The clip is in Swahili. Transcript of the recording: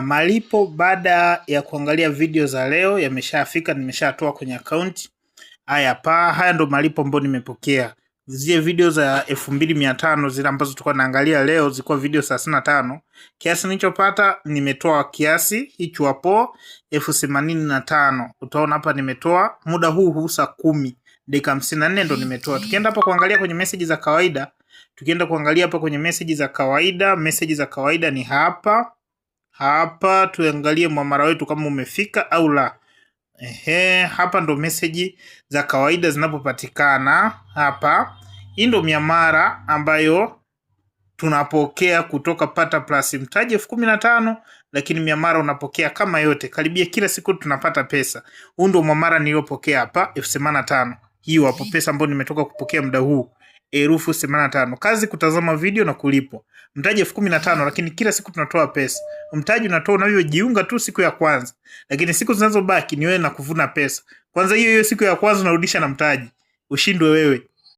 Malipo baada ya kuangalia video za leo yameshafika, nimeshatoa kwenye account. Haya ndo malipo ambayo nimepokea. Zile video za 2500 zile ambazo tulikuwa naangalia leo zilikuwa video 35. Kiasi nilichopata nimetoa kiasi hicho hapo 1085. Utaona hapa nimetoa muda huu saa 10 dakika 54 ndo nimetoa. Tukienda hapa kuangalia kwenye message za kawaida, message za kawaida ni hapa tuangalie muamala wetu kama umefika au la. Hapa ndo message za kawaida zinapopatikana hapa. Hii ndo miamala ambayo tunapokea kutoka Pata Plus. Mtaji 15,000 lakini miamala unapokea kama yote. Karibia kila siku tunapata pesa. Huu ndo muamala niliopokea hapa 85,000. Hiyo hapo pesa ambayo nimetoka kupokea muda huu 85,000. Kazi kutazama video na kulipwa. Mtaji 15,000 lakini kila siku tunatoa pesa. Mtaji unatoa unavyojiunga tu siku ya kwanza. Lakini siku zinazobaki ni wewe na kuvuna pesa. Kwanza hiyo siku ya kwanza unarudisha na mtaji. Ushindwe wewe.